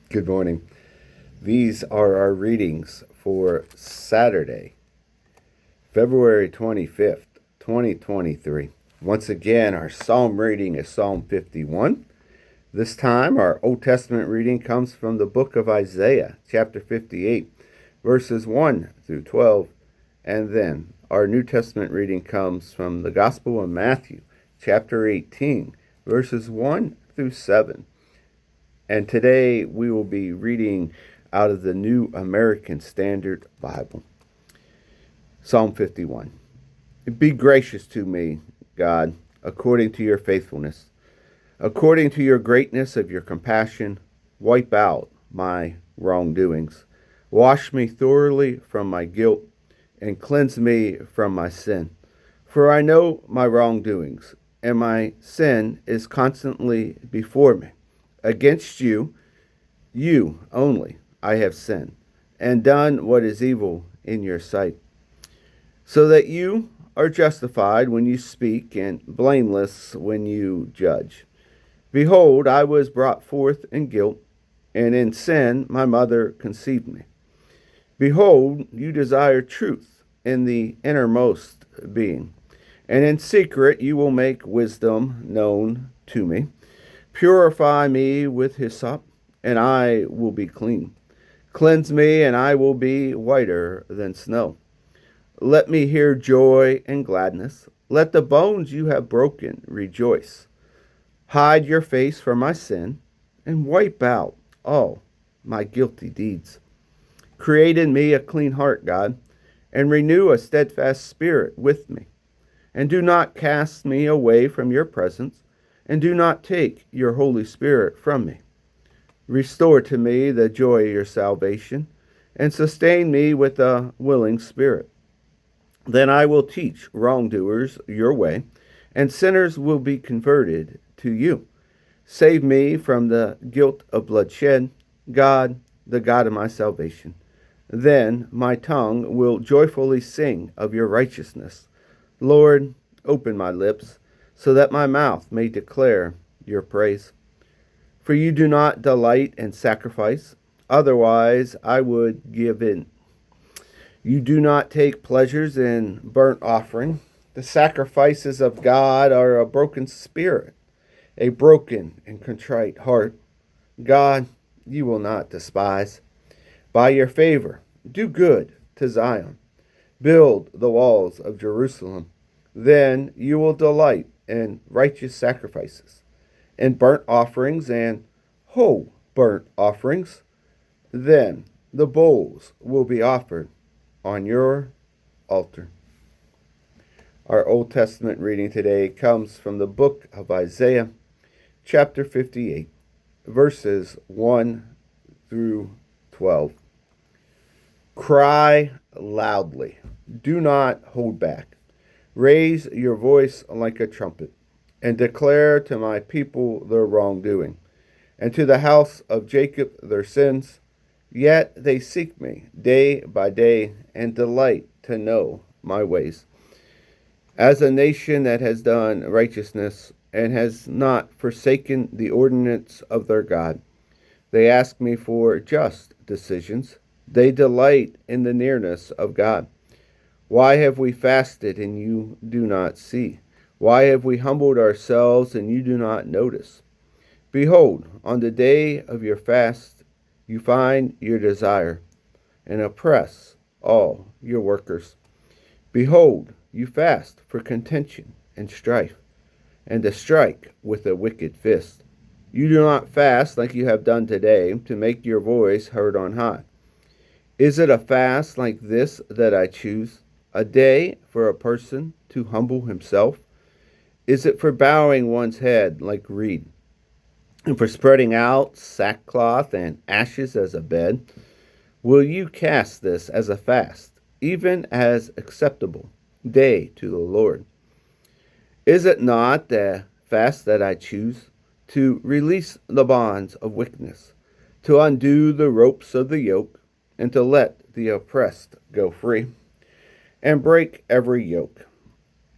Good morning. These are our readings for Saturday, February 25th, 2023. Once again, our psalm reading is Psalm 51. This time, our Old Testament reading comes from the book of Isaiah, chapter 58, verses 1 through 12. And then our New Testament reading comes from the Gospel of Matthew, chapter 18, verses 1 through 7. And today we will be reading out of the New American Standard Bible. Psalm 51. Be gracious to me, God, according to your faithfulness. According to your greatness of your compassion, wipe out my wrongdoings. Wash me thoroughly from my guilt and cleanse me from my sin. For I know my wrongdoings, and my sin is constantly before me. Against you only, I have sinned, and done what is evil in your sight, so that you are justified when you speak, and blameless when you judge. Behold, I was brought forth in guilt, and in sin my mother conceived me. Behold, you desire truth in the innermost being, and in secret you will make wisdom known to me. Purify me with hyssop, and I will be clean. Cleanse me, and I will be whiter than snow. Let me hear joy and gladness. Let the bones you have broken rejoice. Hide your face from my sin, and wipe out all my guilty deeds. Create in me a clean heart, God, and renew a steadfast spirit with me. And do not cast me away from your presence, and do not take your Holy Spirit from me. Restore to me the joy of your salvation, and sustain me with a willing spirit. Then I will teach wrongdoers your way, and sinners will be converted to you. Save me from the guilt of bloodshed, God, the God of my salvation. Then my tongue will joyfully sing of your righteousness. Lord, open my lips, so that my mouth may declare your praise. For you do not delight in sacrifice, otherwise I would give in. You do not take pleasures in burnt offering. The sacrifices of God are a broken spirit, a broken and contrite heart. God, you will not despise. By your favor, do good to Zion. Build the walls of Jerusalem. Then you will delight in righteous sacrifices, in burnt offerings and whole burnt offerings. Then the bowls will be offered on your altar. Our Old Testament reading today comes from the book of Isaiah, chapter 58, verses 1 through 12. Cry loudly. Do not hold back. Raise your voice like a trumpet, and declare to my people their wrongdoing, and to the house of Jacob their sins. Yet they seek me day by day, and delight to know my ways. As a nation that has done righteousness, and has not forsaken the ordinance of their God, they ask me for just decisions. They delight in the nearness of God. Why have we fasted and you do not see? Why have we humbled ourselves and you do not notice? Behold, on the day of your fast you find your desire, and oppress all your workers. Behold, you fast for contention and strife, and to strike with a wicked fist. You do not fast like you have done today, to make your voice heard on high. Is it a fast like this that I choose? A day for a person to humble himself? Is it for bowing one's head like reed, and for spreading out sackcloth and ashes as a bed? Will you cast this as a fast, even as acceptable day to the Lord? Is it not the fast that I choose? To release the bonds of wickedness, to undo the ropes of the yoke, and to let the oppressed go free, and break every yoke.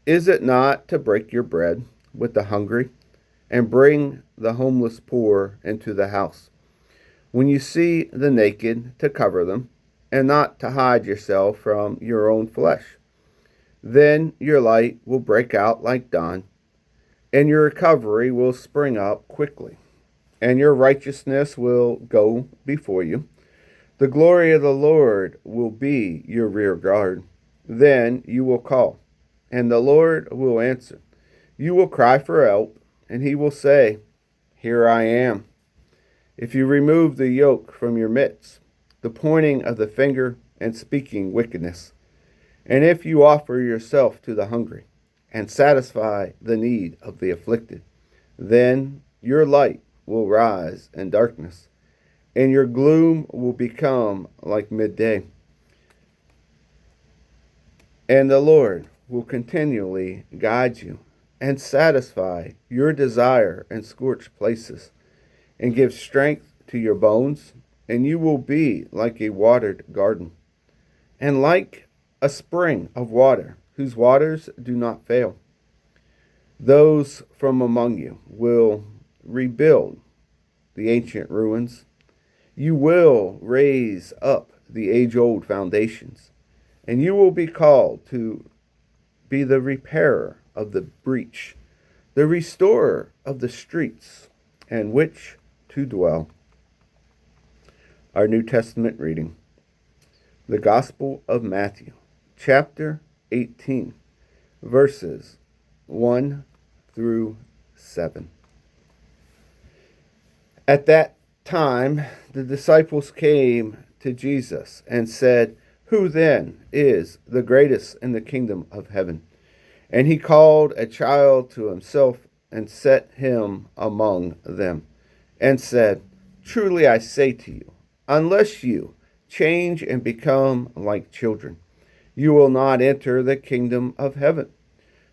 Is it not to break your bread with the hungry, and bring the homeless poor into the house? When you see the naked, to cover them, and not to hide yourself from your own flesh. Then your light will break out like dawn, and your recovery will spring up quickly, and your righteousness will go before you. The glory of the Lord will be your rear guard. Then you will call, and the Lord will answer. You will cry for help, and he will say, Here I am. If you remove the yoke from your midst, the pointing of the finger and speaking wickedness, and if you offer yourself to the hungry, and satisfy the need of the afflicted, then your light will rise in darkness, and your gloom will become like midday. And the Lord will continually guide you and satisfy your desire in scorched places, and give strength to your bones, and you will be like a watered garden, and like a spring of water, whose waters do not fail. Those from among you will rebuild the ancient ruins. You will raise up the age-old foundations, and you will be called to be the repairer of the breach, the restorer of the streets, and which to dwell. Our New Testament reading, the Gospel of Matthew, chapter 18, verses 1 through 7. At that time, the disciples came to Jesus and said, Who then is the greatest in the kingdom of heaven? And he called a child to himself and set him among them, and said, Truly I say to you, unless you change and become like children, you will not enter the kingdom of heaven.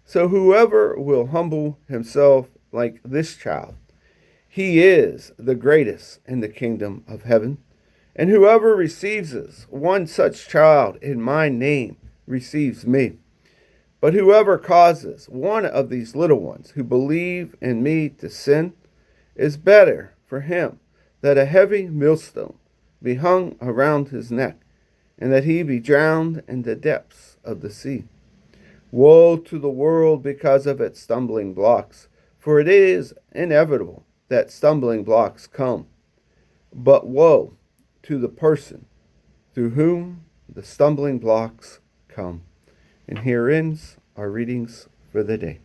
So whoever will humble himself like this child, he is the greatest in the kingdom of heaven. And whoever receives one such child in my name receives me. But whoever causes one of these little ones who believe in me to sin, is better for him that a heavy millstone be hung around his neck, and that he be drowned in the depths of the sea. Woe to the world because of its stumbling blocks, for it is inevitable that stumbling blocks come. But woe to the person through whom the stumbling blocks come. And here ends our readings for the day.